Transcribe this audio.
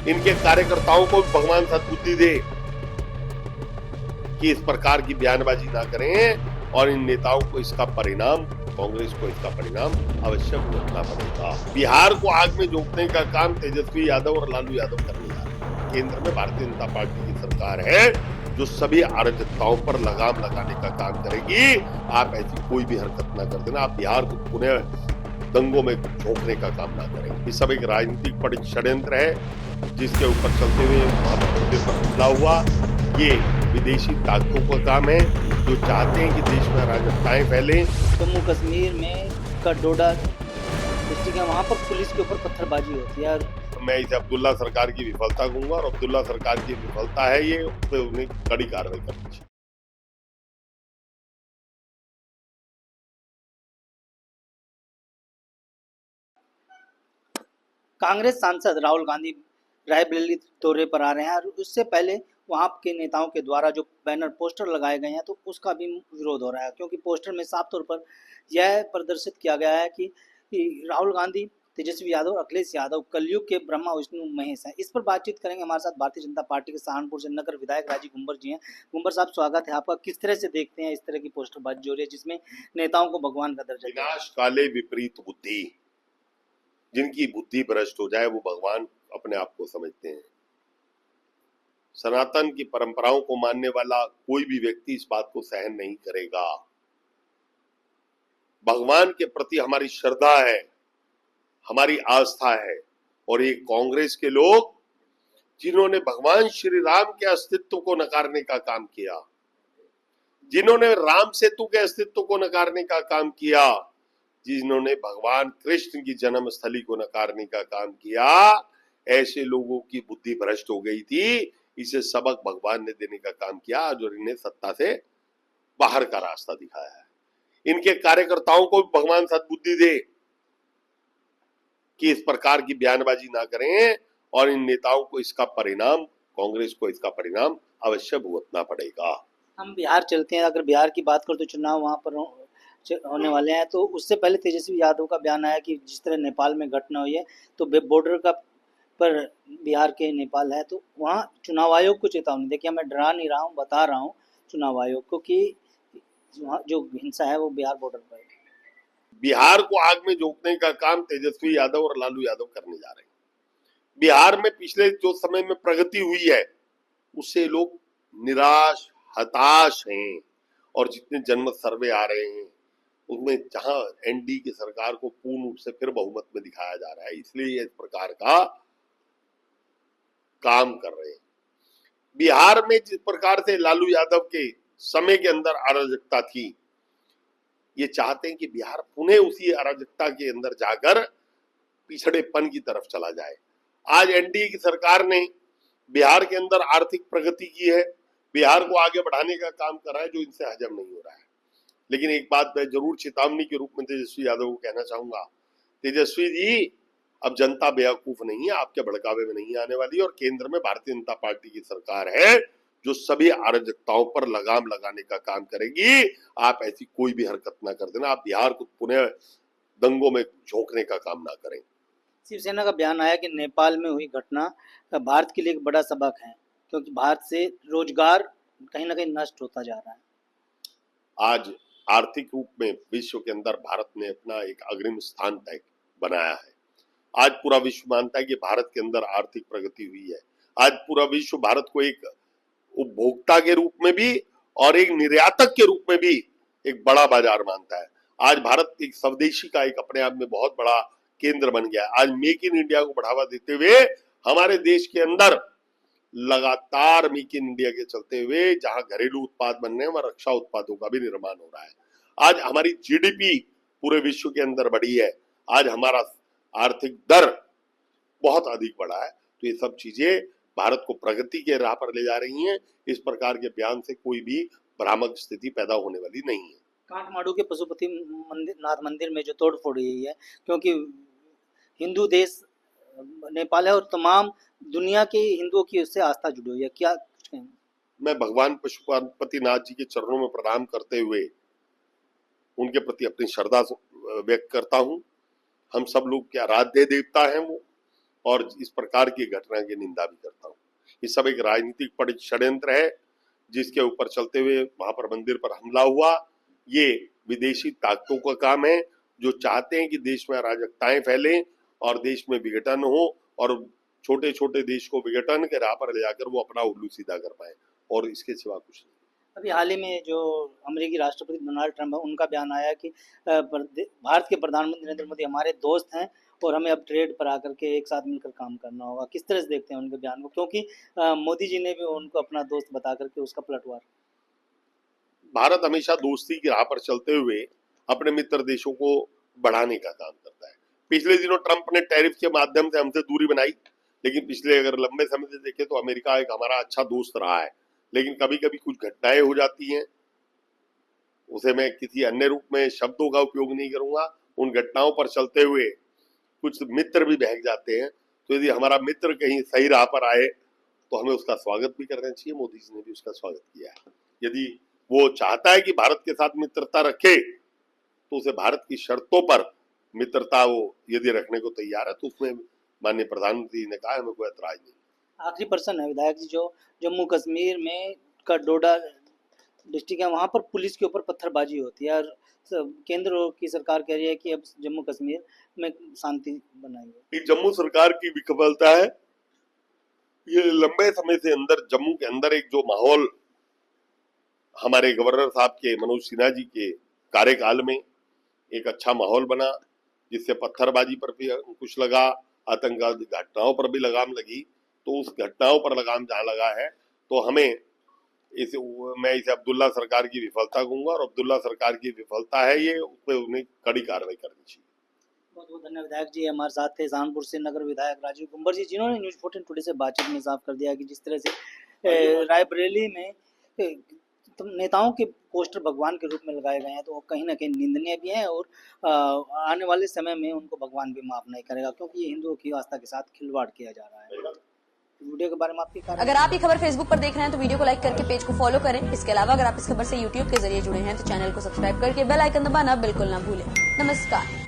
इनके कार्यकर्ताओं को भी भगवान सद्बुद्धि दे कि इस प्रकार की बयानबाजी ना करें और इन नेताओं को इसका परिणाम, कांग्रेस को इसका परिणाम अवश्य भुगतना पड़ेगा। बिहार को आग में झोंकने का काम तेजस्वी यादव और लालू यादव करने जा रहे हैं। केंद्र में भारतीय जनता पार्टी की सरकार है जो सभी अराजकताओं पर लगाम लगाने का काम करेगी। आप ऐसी कोई भी हरकत ना कर देना, आप बिहार को पुनः दंगों में झोंकने का काम ना करें। ये सब एक राजनीतिक षड्यंत्र है जिसके ऊपर चलते हुए मुद्दे पर हमला हुआ। ये विदेशी ताकतों का काम है जो चाहते हैं कि देश में अराजकताएं फैलें। जम्मू कश्मीर में डोडा डिस्ट्रिक्ट है, वहाँ पर पुलिस के ऊपर पत्थरबाजी होती है। मैं इसे अब्दुल्ला सरकार की विफलता कहूंगा और अब्दुल्ला सरकार की विफलता है ये, उस पर उन्हें कड़ी कार्रवाई करनी चाहिए। कांग्रेस सांसद राहुल गांधी रायबरेली दौरे पर आ रहे हैं और उससे पहले वहां के नेताओं के द्वारा जो बैनर पोस्टर लगाए गए हैं तो उसका भी विरोध हो रहा है, क्योंकि पोस्टर में साफ तौर पर यह प्रदर्शित किया गया है कि राहुल गांधी, तेजस्वी यादव और अखिलेश यादव कलयुग के ब्रह्मा विष्णु महेश हैं। इस पर बातचीत करेंगे। हमारे साथ भारतीय जनता पार्टी के सहारनपुर से नगर विधायक राजीव गुंबर जी हैं। गुंबर साहब, स्वागत है आपका। किस तरह से देखते हैं इस तरह की पोस्टरबाजी जो हो रही है जिसमें नेताओं को भगवान का दर्जा? विनाश काले विपरीत बुद्धि, जिनकी बुद्धि भ्रष्ट हो जाए वो भगवान अपने आप को समझते हैं। सनातन की परंपराओं को मानने वाला कोई भी व्यक्ति इस बात को सहन नहीं करेगा। भगवान के प्रति हमारी श्रद्धा है, हमारी आस्था है, और ये कांग्रेस के लोग जिन्होंने भगवान श्री राम के अस्तित्व को नकारने का काम किया, जिन्होंने राम सेतु के अस्तित्व को नकारने का काम किया, जिन्होंने भगवान कृष्ण की जन्मस्थली को नकारने का काम किया, ऐसे लोगों की बुद्धि भ्रष्ट हो गई थी। इसे सबक भगवान ने देने का काम किया और इन्हें सत्ता से बाहर का रास्ता दिखाया है। इनके कार्यकर्ताओं को भी भगवान सद्बुद्धि दे कि इस प्रकार की बयानबाजी ना करें और इन नेताओं को इसका परिणाम, कांग्रेस को इसका परिणाम अवश्य भुगतना पड़ेगा। हम बिहार चलते हैं। अगर बिहार की बात करें तो चुनाव वहां पर होने वाले हैं, तो उससे पहले तेजस्वी यादव का बयान आया कि जिस तरह नेपाल में घटना हुई है तो बॉर्डर का पर बिहार के नेपाल है तो वहाँ चुनाव आयोग को चेतावनी देखिए, मैं डरा नहीं रहा हूँ, बता रहा हूँ चुनाव आयोग को कि वहाँ जो हिंसा है वो बिहार बॉर्डर पर है। बिहार को आग में झोंकने का काम तेजस्वी यादव और लालू यादव करने जा रहे हैं। बिहार में पिछले जो समय में प्रगति हुई है उससे लोग निराश, हताश हैं, और जितने जनमत सर्वे आ रहे हैं उनमें जहां एनडीए की सरकार को पूर्ण रूप से फिर बहुमत में दिखाया जा रहा है, इसलिए इस प्रकार का काम कर रहे हैं। बिहार में जिस प्रकार से लालू यादव के समय के अंदर अराजकता थी, ये चाहते हैं कि बिहार पुनः उसी अराजकता के अंदर जाकर पिछड़ेपन की तरफ चला जाए। आज एनडीए की सरकार ने बिहार के अंदर आर्थिक प्रगति की है, बिहार को आगे बढ़ाने का काम कर रहा है जो इनसे हजम नहीं हो रहा है। लेकिन एक बात मैं जरूर चेतावनी के रूप में तेजस्वी यादव को कहना चाहूंगा, तेजस्वी जी, अब जनता बेवकूफ नहीं है, आपके भड़कावे में नहीं आने वाली, और केंद्र में भारतीय जनता पार्टी की सरकार है जो सभी अराजकताओं पर लगाम लगाने का काम करेगी। आप ऐसी कोई भी हरकत ना कर देना, आप बिहार को पुनः दंगों में झोंकने का काम ना करें। शिवसेना का बयान आया कि नेपाल में हुई घटना भारत के लिए एक बड़ा सबक है, क्योंकि भारत से रोजगार कहीं ना कहीं नष्ट होता जा रहा है। आज आर्थिक रूप में विश्व के अंदर भारत ने अपना एक अग्रिम स्थान तय बनाया है। आज पूरा विश्व मानता है कि भारत के अंदर आर्थिक प्रगति हुई है। आज पूरा विश्व भारत को एक उपभोक्ता के रूप में भी और एक निर्यातक के रूप में भी एक बड़ा बाजार मानता है। आज भारत एक स्वदेशी का एक अपने आप में बहुत बड़ा केंद्र बन गया है। आज मेक इन इंडिया को बढ़ावा देते हुए हमारे देश के अंदर लगातार मेक इन इंडिया के चलते हुए जहां घरेलू उत्पाद बन रहे हैं वहां रक्षा उत्पादों का भी निर्माण हो रहा है। आज हमारी जीडीपी पूरे विश्व के अंदर बढ़ी है। आज हमारा आर्थिक दर बहुत अधिक बढ़ा है। तो ये सब चीजें भारत को प्रगति के राह पर ले जा रही हैं। इस प्रकार के बयान से कोई भी भ्रामक स्थिति पैदा होने वाली नहीं है। काठमांडू के पशुपतिनाथ मंदिर में जो तोड़फोड़ हुई है, क्योंकि हिंदू देश नेपाल है और तमाम दुनिया के हिंदुओं की उससे आस्था जुड़ी हुई है, क्या कुछ कहें? मैं भगवान पशुपतिनाथ जी के चरणों में प्रणाम करते हुए उनके प्रति अपनी श्रद्धा व्यक्त करता हूं। हम सब लोग के आराध्य देवता हैं वो, और इस प्रकार की घटना की निंदा भी करता हूँ। ये सब एक राजनीतिक षड्यंत्र है जिसके ऊपर चलते हुए वहां पर मंदिर पर हमला हुआ। ये विदेशी ताकतों का काम है जो चाहते हैं कि देश में अराजकताएं फैलें और देश में विघटन हो और छोटे छोटे देश को विघटन के राह पर ले जाकर वो अपना उल्लू सीधा कर पाए, और इसके सिवा कुछ नहीं। अभी हाल ही में जो अमेरिकी राष्ट्रपति डोनाल्ड ट्रंप है, उनका बयान आया कि भारत के प्रधानमंत्री नरेंद्र मोदी हमारे दोस्त हैं और हमें अब ट्रेड पर आकर के एक साथ मिलकर काम करना होगा। किस तरह से देखते हैं उनके बयान को, क्योंकि मोदी जी ने भी उनको अपना दोस्त बता करके उसका पलटवार। भारत हमेशा दोस्ती की राह पर चलते हुए अपने मित्र देशों को बढ़ाने का काम करता है। पिछले दिनों ट्रंप ने टैरिफ के माध्यम से हमसे दूरी बनाई, लेकिन पिछले अगर लंबे समय से देखें तो अमेरिका एक हमारा अच्छा दोस्त रहा है। लेकिन कभी कभी कुछ घटनाएं हो जाती हैं, उसे मैं किसी अन्य रूप में शब्दों का उपयोग नहीं करूंगा। उन घटनाओं पर चलते हुए कुछ मित्र भी बहक जाते हैं। तो यदि हमारा मित्र कहीं सही राह पर आए तो हमें उसका स्वागत भी करना चाहिए। मोदी जी ने भी उसका स्वागत किया है। यदि वो चाहता है कि भारत के साथ मित्रता रखे तो उसे भारत की शर्तों पर मित्रता वो यदि रखने को तैयार है तो उसमें माननीय प्रधानमंत्री ने कहा हमें कोई ऐतराज नहीं। आखिरी प्रश्न है विधायक जी, जो जम्मू कश्मीर में का डोडा डिस्ट्रिक्ट है, वहाँ पर पुलिस के ऊपर पत्थरबाजी होती है और केंद्र की सरकार कह रही है कि अब जम्मू कश्मीर में शांति बनाएंगे। जम्मू सरकार की विफलता है। ये लंबे समय से अंदर जम्मू के अंदर एक जो माहौल हमारे गवर्नर साहब के मनोज सिन्हा जी के कार्यकाल में एक अच्छा माहौल बना, जिससे पत्थरबाजी पर भी अंकुश लगा, आतंकवादी घटनाओं पर भी लगाम लगी। तो उस घटनाओं पर लगाम जहाँ लगा है तो हमें मैं इसे अब्दुल्ला सरकार की विफलता कहूंगा, और अब्दुल्ला सरकार की विफलता है ये, उस पर उन्हें कड़ी कार्रवाई करनी चाहिए। बहुत बहुत धन्यवाद विधायक जी। हमारे साथ थे सहारनपुर से नगर विधायक राजीव कुंवर जी, जिन्होंने न्यूज़ 14 टुडे से बातचीत में साफ कर दिया कि जिस तरह से रायबरेली में नेताओं के पोस्टर भगवान के रूप में लगाए गए हैं तो वो कहीं ना कहीं निंदनीय भी हैं और आने वाले समय में उनको भगवान भी माफ नहीं करेगा, क्योंकि ये हिंदुओं की आस्था के साथ खिलवाड़ किया जा रहा है। वीडियो के बारे में आपकी अगर आप ये खबर फेसबुक पर देख रहे हैं तो वीडियो को लाइक करके पेज को फॉलो करें। इसके अलावा अगर आप इस खबर से यूट्यूब के जरिए जुड़े हैं तो चैनल को सब्सक्राइब करके बेल आइकन दबाना बिल्कुल ना भूलें। नमस्कार।